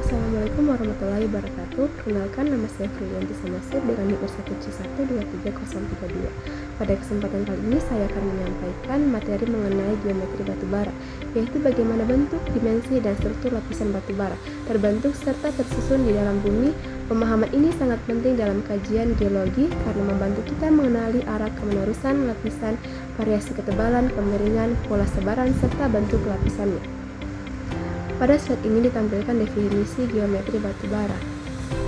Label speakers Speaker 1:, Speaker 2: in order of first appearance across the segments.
Speaker 1: Assalamualaikum warahmatullahi wabarakatuh. Perkenalkan, nama saya Frilianti Samasir dengan NIK 1C1233032. Pada kesempatan kali ini saya akan menyampaikan materi mengenai geometri batubara, yaitu bagaimana bentuk, dimensi, dan struktur lapisan batubara terbentuk serta tersusun di dalam bumi. Pemahaman ini sangat penting dalam kajian geologi karena membantu kita mengenali arah kemenerusan lapisan, variasi ketebalan, kemiringan, pola sebaran, serta bentuk lapisannya. Pada slide ini ditampilkan definisi geometri batubara.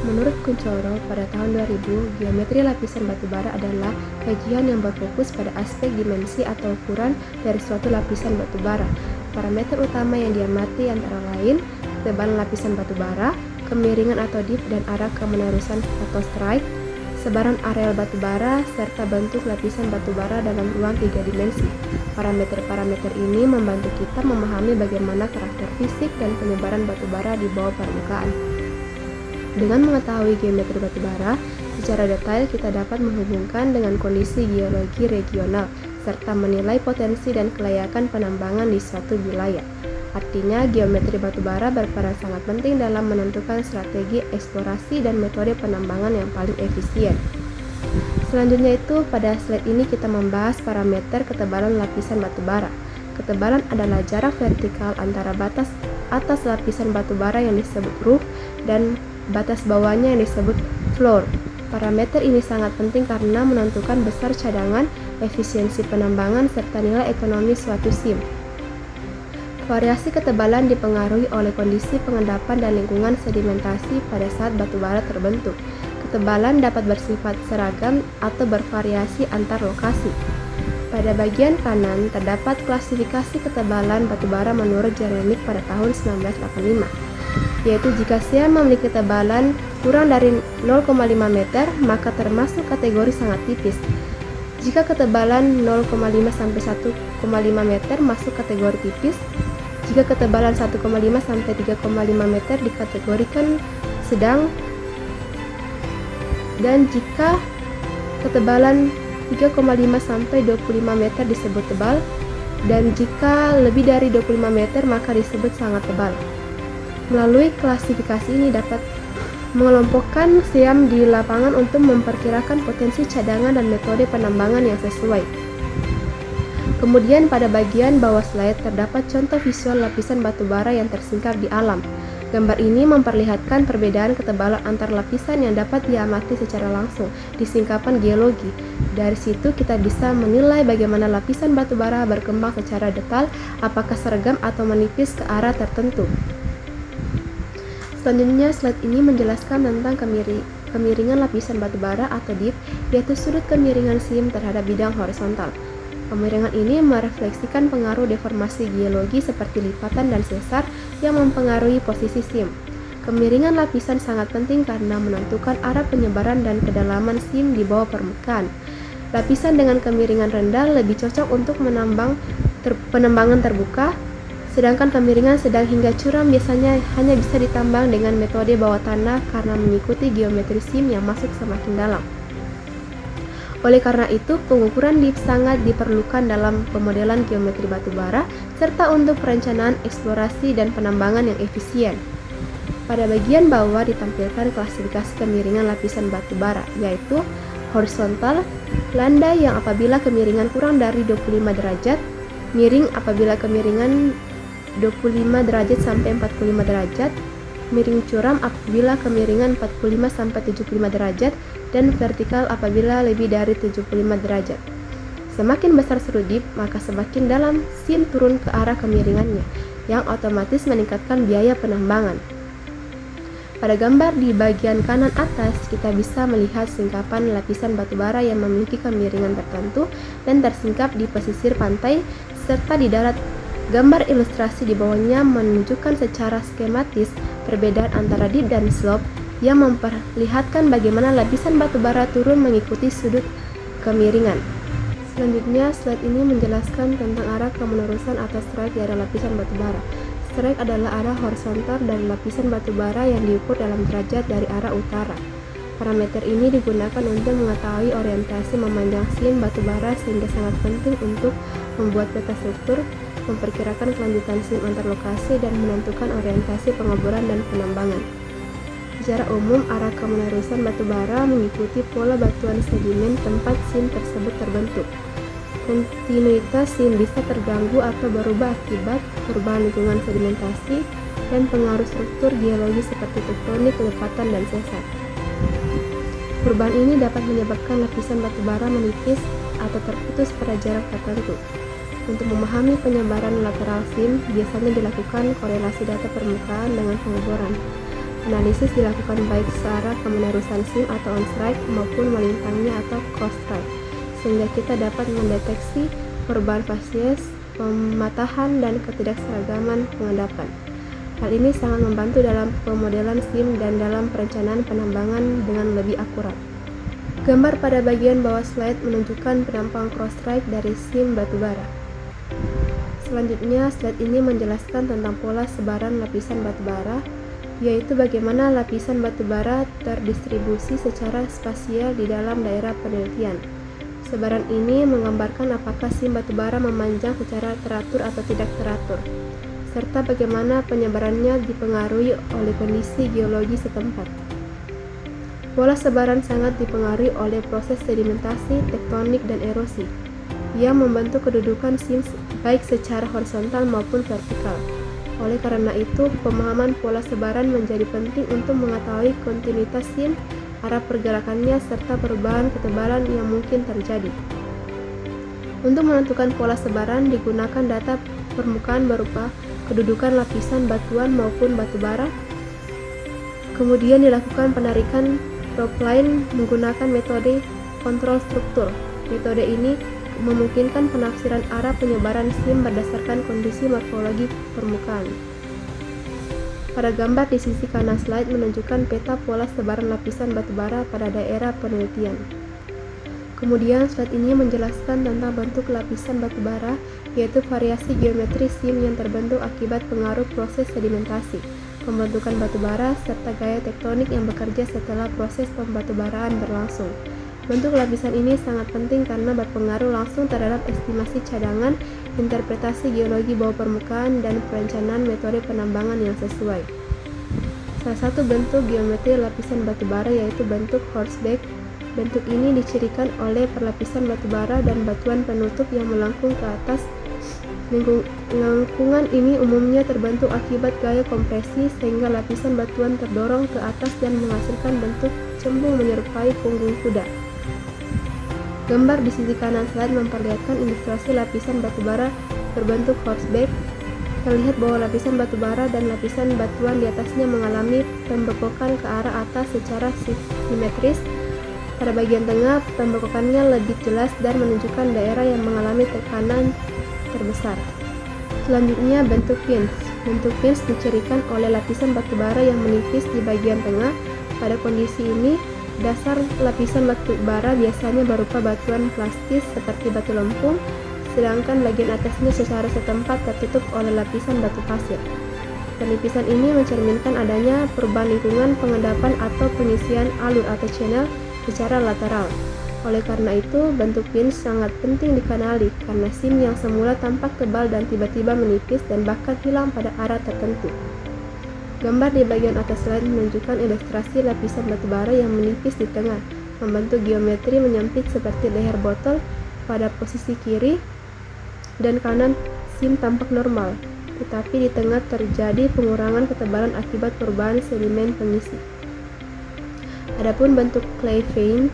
Speaker 1: Menurut Kuncoro, pada tahun 2000, geometri lapisan batubara adalah kajian yang berfokus pada aspek dimensi atau ukuran dari suatu lapisan batubara. Parameter utama yang diamati antara lain ketebalan lapisan batubara, kemiringan atau dip dan arah kemenerusan atau strike, sebaran areal batubara, serta bentuk lapisan batubara dalam ruang 3 dimensi. Parameter-parameter ini membantu kita memahami bagaimana karakter fisik dan penyebaran batubara di bawah permukaan. Dengan mengetahui geometri batubara, secara detail kita dapat menghubungkan dengan kondisi geologi regional, serta menilai potensi dan kelayakan penambangan di suatu wilayah. Artinya, geometri batubara berperan sangat penting dalam menentukan strategi eksplorasi dan metode penambangan yang paling efisien. Selanjutnya pada slide ini kita membahas parameter ketebalan lapisan batubara. Ketebalan adalah jarak vertikal antara batas atas lapisan batubara yang disebut roof dan batas bawahnya yang disebut floor. Parameter ini sangat penting karena menentukan besar cadangan, efisiensi penambangan, serta nilai ekonomi suatu SIM. Variasi ketebalan dipengaruhi oleh kondisi pengendapan dan lingkungan sedimentasi pada saat batubara terbentuk. Ketebalan dapat bersifat seragam atau bervariasi antar lokasi. Pada bagian kanan terdapat klasifikasi ketebalan batubara menurut Jeremic pada tahun 1985, yaitu jika SIM memiliki ketebalan kurang dari 0,5 meter, maka termasuk kategori sangat tipis. Jika ketebalan 0,5 sampai 1,5 meter masuk kategori tipis. Jika ketebalan 1,5 sampai 3,5 meter dikategorikan sedang, dan jika ketebalan 3,5 sampai 25 meter disebut tebal, dan jika lebih dari 25 meter maka disebut sangat tebal. Melalui klasifikasi ini dapat mengelompokkan SIM di lapangan untuk memperkirakan potensi cadangan dan metode penambangan yang sesuai. Kemudian pada bagian bawah slide terdapat contoh visual lapisan batubara yang tersingkap di alam. Gambar ini memperlihatkan perbedaan ketebalan antar lapisan yang dapat diamati secara langsung di singkapan geologi. Dari situ kita bisa menilai bagaimana lapisan batubara berkembang secara detail, apakah seragam atau menipis ke arah tertentu. Selanjutnya, slide ini menjelaskan tentang kemiringan lapisan batubara atau dip, yaitu sudut kemiringan SIM terhadap bidang horizontal. Kemiringan ini merefleksikan pengaruh deformasi geologi seperti lipatan dan sesar yang mempengaruhi posisi SIM. Kemiringan lapisan sangat penting karena menentukan arah penyebaran dan kedalaman SIM di bawah permukaan. Lapisan dengan kemiringan rendah lebih cocok untuk penambangan terbuka, sedangkan kemiringan sedang hingga curam biasanya hanya bisa ditambang dengan metode bawah tanah karena mengikuti geometri SIM yang masuk semakin dalam. Oleh karena itu, pengukuran dip sangat diperlukan dalam pemodelan geometri batubara serta untuk perencanaan eksplorasi dan penambangan yang efisien. Pada bagian bawah ditampilkan klasifikasi kemiringan lapisan batubara, yaitu horizontal, landai yang apabila kemiringan kurang dari 25 derajat, miring apabila kemiringan 25 derajat sampai 45 derajat, miring curam apabila kemiringan 45 sampai 75 derajat, dan vertikal apabila lebih dari 75 derajat. Semakin besar sudut dip, maka semakin dalam SIM turun ke arah kemiringannya, yang otomatis meningkatkan biaya penambangan. Pada gambar di bagian kanan atas, kita bisa melihat singkapan lapisan batubara yang memiliki kemiringan tertentu dan tersingkap di pesisir pantai serta di darat. Gambar ilustrasi di bawahnya menunjukkan secara skematis perbedaan antara dip dan slope yang memperlihatkan bagaimana lapisan batubara turun mengikuti sudut kemiringan. Selanjutnya, slide ini menjelaskan tentang arah kemenerusan atau strike dari lapisan batubara. Strike adalah arah horizontal dari lapisan batubara yang diukur dalam derajat dari arah utara. Parameter ini digunakan untuk mengetahui orientasi memanjang SIM batubara sehingga sangat penting untuk membuat peta struktur memperkirakan kelanjutan SIM antar lokasi, dan menentukan orientasi pengeboran dan penambangan. Secara umum, arah kemenerusan batu bara mengikuti pola batuan sedimen tempat SIM tersebut terbentuk. Kontinuitas SIM bisa terganggu atau berubah akibat perubahan lingkungan sedimentasi dan pengaruh struktur geologi seperti tektonik, kelepatan, dan sesar. Perubahan ini dapat menyebabkan lapisan batu bara menipis atau terputus pada jarak tertentu. Untuk memahami penyebaran lateral SIM, biasanya dilakukan korelasi data permukaan dengan pengeboran. Analisis dilakukan baik searah kemenerusan SIM atau on-strike maupun melintangnya atau cross-strike, sehingga kita dapat mendeteksi perubahan fasies, pematahan, dan ketidakseragaman pengendapan. Hal ini sangat membantu dalam pemodelan SIM dan dalam perencanaan penambangan dengan lebih akurat. Gambar pada bagian bawah slide menunjukkan penampang cross-strike dari SIM batubara. Selanjutnya, slide ini menjelaskan tentang pola sebaran lapisan batubara, yaitu bagaimana lapisan batubara terdistribusi secara spasial di dalam daerah penelitian. Sebaran ini menggambarkan apakah SIM batubara memanjang secara teratur atau tidak teratur, serta bagaimana penyebarannya dipengaruhi oleh kondisi geologi setempat. Pola sebaran sangat dipengaruhi oleh proses sedimentasi, tektonik, dan erosi, yang membentuk kedudukan SIM baik secara horizontal maupun vertikal. Oleh karena itu, pemahaman pola sebaran menjadi penting untuk mengetahui kontinuitas SIM, arah pergerakannya, serta perubahan ketebalan yang mungkin terjadi. Untuk menentukan pola sebaran, digunakan data permukaan berupa kedudukan lapisan batuan maupun batu bara. Kemudian dilakukan penarikan propline menggunakan metode kontrol struktur. Metode ini memungkinkan penafsiran arah penyebaran SIM berdasarkan kondisi morfologi permukaan. Pada gambar di sisi kanan slide menunjukkan peta pola sebaran lapisan batubara pada daerah penelitian. Kemudian slide ini menjelaskan tentang bentuk lapisan batubara, yaitu variasi geometri SIM yang terbentuk akibat pengaruh proses sedimentasi, pembentukan batubara, serta gaya tektonik yang bekerja setelah proses pembatubaraan berlangsung. Bentuk lapisan ini sangat penting karena berpengaruh langsung terhadap estimasi cadangan, interpretasi geologi bawah permukaan, dan perencanaan metode penambangan yang sesuai. Salah satu bentuk geometri lapisan batubara yaitu bentuk horseback. Bentuk ini dicirikan oleh perlapisan batubara dan batuan penutup yang melengkung ke atas. Lengkungan ini umumnya terbentuk akibat gaya kompresi sehingga lapisan batuan terdorong ke atas dan menghasilkan bentuk cembung menyerupai punggung kuda. Gambar di sisi kanan slide memperlihatkan ilustrasi lapisan batubara berbentuk horseback. Terlihat bahwa lapisan batubara dan lapisan batuan di atasnya mengalami pembengkokan ke arah atas secara simetris. Pada bagian tengah, pembengkokannya lebih jelas dan menunjukkan daerah yang mengalami tekanan terbesar. Selanjutnya, bentuk pins. Bentuk pins dicirikan oleh lapisan batubara yang menipis di bagian tengah. Pada kondisi ini, dasar lapisan batu bara biasanya berupa batuan plastis seperti batu lempung, sedangkan bagian atasnya secara setempat tertutup oleh lapisan batu pasir. Penipisan ini mencerminkan adanya perubahan lingkungan pengendapan atau pengisian alur atau channel secara lateral. Oleh karena itu, bentuk pins sangat penting dikenali karena SIM yang semula tampak tebal dan tiba-tiba menipis dan bahkan hilang pada arah tertentu. Gambar di bagian atas slide menunjukkan ilustrasi lapisan batubara yang menipis di tengah, membentuk geometri menyempit seperti leher botol. Pada posisi kiri dan kanan SIM tampak normal, tetapi di tengah terjadi pengurangan ketebalan akibat perubahan sedimen pengisi. Adapun bentuk clay vein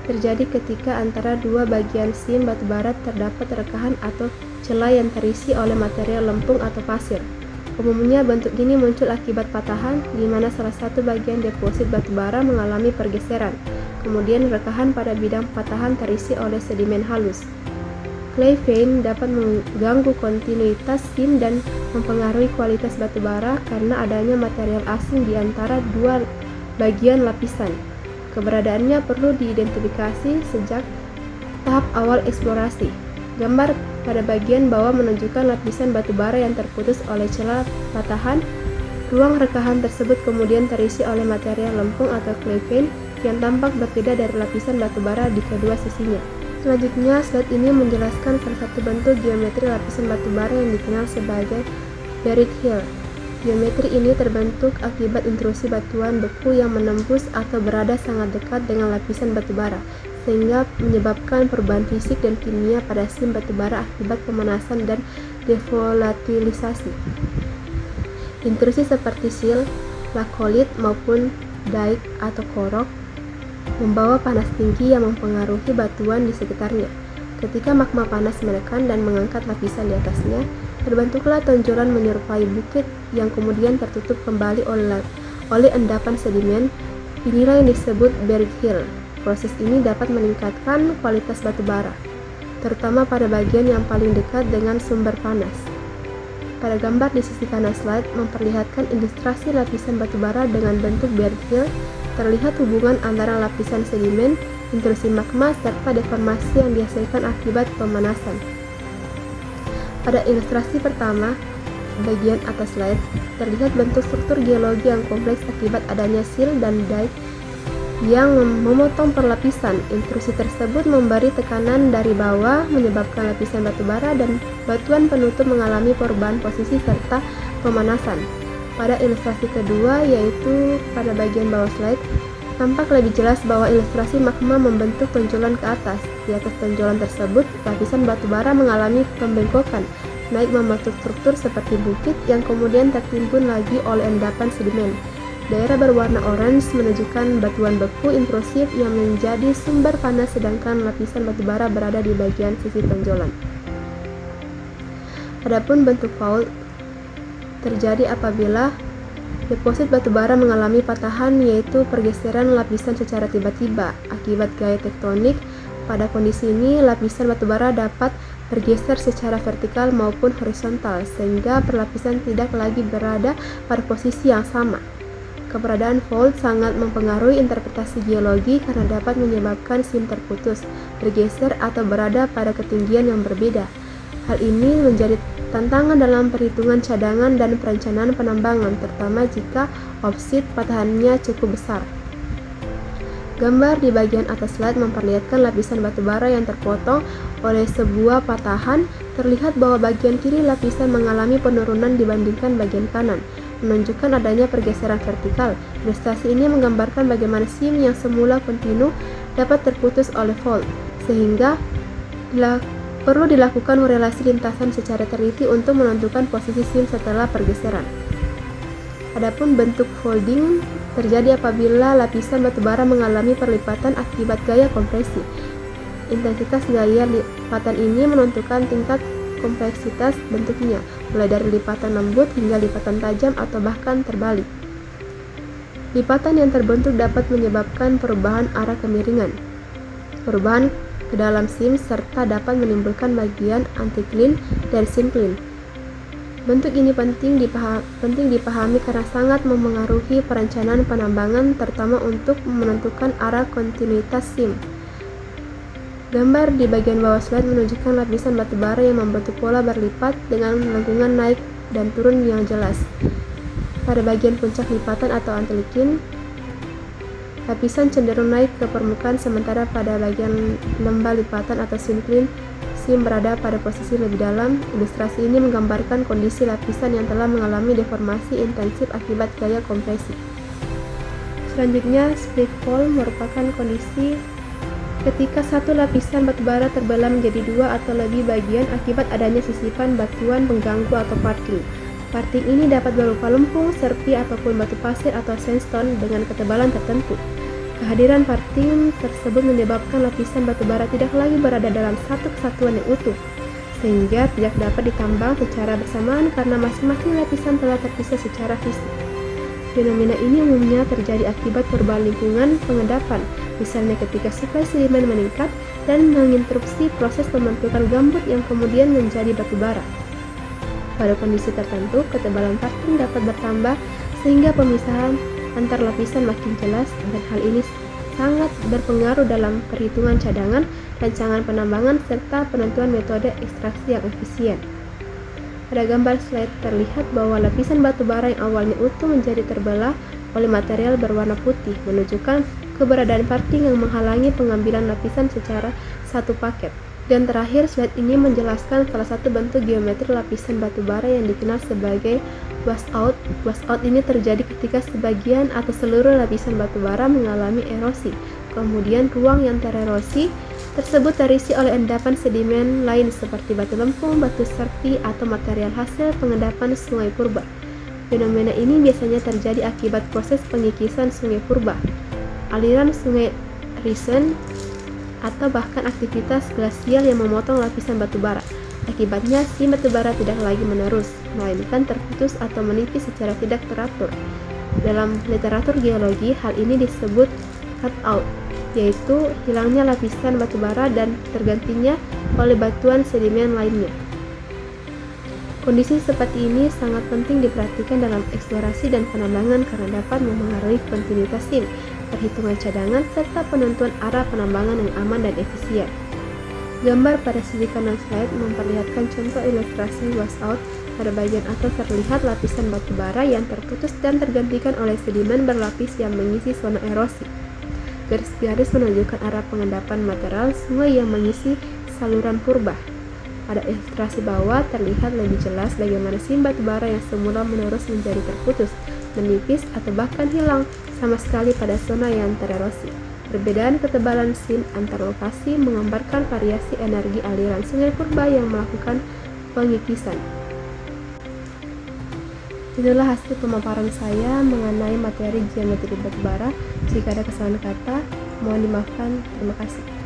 Speaker 1: terjadi ketika antara dua bagian SIM batubara terdapat rekahan atau celah yang terisi oleh material lempung atau pasir. Umumnya bentuk ini muncul akibat patahan, di mana salah satu bagian deposit batubara mengalami pergeseran. Kemudian rekahan pada bidang patahan terisi oleh sedimen halus. Clay vein dapat mengganggu kontinuitas SIM dan mempengaruhi kualitas batubara karena adanya material asing di antara dua bagian lapisan. Keberadaannya perlu diidentifikasi sejak tahap awal eksplorasi. Gambar pada bagian bawah menunjukkan lapisan batubara yang terputus oleh celah patahan. Ruang rekahan tersebut kemudian terisi oleh material lempung atau clay vein yang tampak berbeda dari lapisan batubara di kedua sisinya. Selanjutnya, slide ini menjelaskan salah satu bentuk geometri lapisan batu bara yang dikenal sebagai buried hill. Geometri ini terbentuk akibat intrusi batuan beku yang menembus atau berada sangat dekat dengan lapisan batu bara, sehingga menyebabkan perubahan fisik dan kimia pada sim batu bara akibat pemanasan dan devolatilisasi. Intrusi seperti sil, lakolit maupun daik atau korok membawa panas tinggi yang mempengaruhi batuan di sekitarnya. Ketika magma panas menekan dan mengangkat lapisan di atasnya, terbentuklah tonjolan menyerupai bukit yang kemudian tertutup kembali oleh endapan sedimen. Inilah yang disebut buried hill. Proses ini dapat meningkatkan kualitas batu bara, terutama pada bagian yang paling dekat dengan sumber panas. Pada gambar di sisi kanan slide memperlihatkan ilustrasi lapisan batu bara dengan bentuk buried hill. Terlihat hubungan antara lapisan sedimen, intrusi magma, serta deformasi yang dihasilkan akibat pemanasan. Pada ilustrasi pertama, bagian atas slide, terlihat bentuk struktur geologi yang kompleks akibat adanya sil dan daik yang memotong perlapisan. Intrusi tersebut memberi tekanan dari bawah, menyebabkan lapisan batu bara dan batuan penutup mengalami perubahan posisi serta pemanasan. Pada ilustrasi kedua, yaitu pada bagian bawah slide, tampak lebih jelas bahwa ilustrasi magma membentuk tonjolan ke atas. Di atas tonjolan tersebut, lapisan batu bara mengalami pembengkokan, naik membentuk struktur seperti bukit yang kemudian tertimbun lagi oleh endapan sedimen. Daerah berwarna orange menunjukkan batuan beku intrusif yang menjadi sumber panas, sedangkan lapisan batu bara berada di bagian sisi tonjolan. Adapun bentuk fault terjadi apabila deposit batu bara mengalami patahan, yaitu pergeseran lapisan secara tiba-tiba akibat gaya tektonik. Pada kondisi ini, lapisan batu bara dapat bergeser secara vertikal maupun horizontal, sehingga perlapisan tidak lagi berada pada posisi yang sama. Keberadaan fault sangat mempengaruhi interpretasi geologi karena dapat menyebabkan sim terputus, bergeser, atau berada pada ketinggian yang berbeda. Hal ini menjadi tantangan dalam perhitungan cadangan dan perencanaan penambangan, terutama jika offset patahannya cukup besar. Gambar di bagian atas slide memperlihatkan lapisan batu bara yang terpotong oleh sebuah patahan. Terlihat bahwa bagian kiri lapisan mengalami penurunan dibandingkan bagian kanan, menunjukkan adanya pergeseran vertikal. Ilustrasi ini menggambarkan bagaimana sim yang semula kontinu dapat terputus oleh fault, sehingga perlu dilakukan relasi lintasan secara teliti untuk menentukan posisi sim setelah pergeseran. Adapun bentuk folding terjadi apabila lapisan batu bara mengalami perlipatan akibat gaya kompresi. Intensitas gaya lipatan ini menentukan tingkat kompleksitas bentuknya, mulai dari lipatan lembut hingga lipatan tajam atau bahkan terbalik. Lipatan yang terbentuk dapat menyebabkan perubahan arah kemiringan, perubahan ke dalam sim, serta dapat menimbulkan bagian anticline dan syncline. Bentuk ini penting dipahami karena sangat mempengaruhi perencanaan penambangan, terutama untuk menentukan arah kontinuitas sim. Gambar di bagian bawah slide menunjukkan lapisan batu bara yang membentuk pola berlipat dengan lengkungan naik dan turun yang jelas. Pada bagian puncak lipatan atau anticline, lapisan cenderung naik ke permukaan, sementara pada bagian lembah lipatan atau syncline, sim berada pada posisi lebih dalam. Ilustrasi ini menggambarkan kondisi lapisan yang telah mengalami deformasi intensif akibat gaya kompresi. Selanjutnya, split fault merupakan kondisi ketika satu lapisan batu bara terbelah menjadi dua atau lebih bagian akibat adanya sisipan batuan pengganggu atau parting. Parting ini dapat berupa lempung, serpi, ataupun batu pasir atau sandstone dengan ketebalan tertentu. Kehadiran parting tersebut menyebabkan lapisan batu bara tidak lagi berada dalam satu kesatuan yang utuh, sehingga tidak dapat ditambang secara bersamaan karena masing-masing lapisan telah terpisah secara fisik. Fenomena ini umumnya terjadi akibat perubahan lingkungan pengendapan, misalnya ketika suplai sedimen meningkat dan menginterupsi proses pembentukan gambut yang kemudian menjadi batu bara. Pada kondisi tertentu, ketebalan parting dapat bertambah sehingga pemisahan antar lapisan makin jelas, dan hal ini sangat berpengaruh dalam perhitungan cadangan, rancangan penambangan, serta penentuan metode ekstraksi yang efisien. Pada gambar slide terlihat bahwa lapisan batu bara yang awalnya utuh menjadi terbelah oleh material berwarna putih, menunjukkan keberadaan parting yang menghalangi pengambilan lapisan secara satu paket. Dan terakhir, slide ini menjelaskan salah satu bentuk geometri lapisan batu bara yang dikenal sebagai washout. Washout ini terjadi ketika sebagian atau seluruh lapisan batu bara mengalami erosi. Kemudian ruang yang tererosi tersebut terisi oleh endapan sedimen lain seperti batu lempung, batu serpi, atau material hasil pengendapan sungai purba. Fenomena ini biasanya terjadi akibat proses pengikisan sungai purba, aliran sungai Risen, atau bahkan aktivitas glasial yang memotong lapisan batu bara. Akibatnya, si batu bara tidak lagi menerus, melainkan terputus atau menipis secara tidak teratur. Dalam literatur geologi, hal ini disebut cut-out, yaitu hilangnya lapisan batu bara dan tergantinya oleh batuan sedimen lainnya. Kondisi seperti ini sangat penting diperhatikan dalam eksplorasi dan penambangan karena dapat memengaruhi kontinuitas SIM, perhitungan cadangan, serta penentuan arah penambangan yang aman dan efisien. Gambar pada sisi kanan slide memperlihatkan contoh ilustrasi washout. Pada bagian atas terlihat lapisan batu bara yang terputus dan tergantikan oleh sedimen berlapis yang mengisi zona erosi. Garis-garis menunjukkan arah pengendapan material sungai yang mengisi saluran purba. Pada ilustrasi bawah terlihat lebih jelas bagaimana SIM batu bara yang semula menerus menjadi terputus, menipis, atau bahkan hilang sama sekali pada zona yang tererosi. Perbedaan ketebalan SIM antar lokasi menggambarkan variasi energi aliran sungai purba yang melakukan pengikisan. Itulah hasil pemaparan saya mengenai materi geometri batu bara. Jika ada kesalahan kata, mohon dimaafkan. Terima kasih.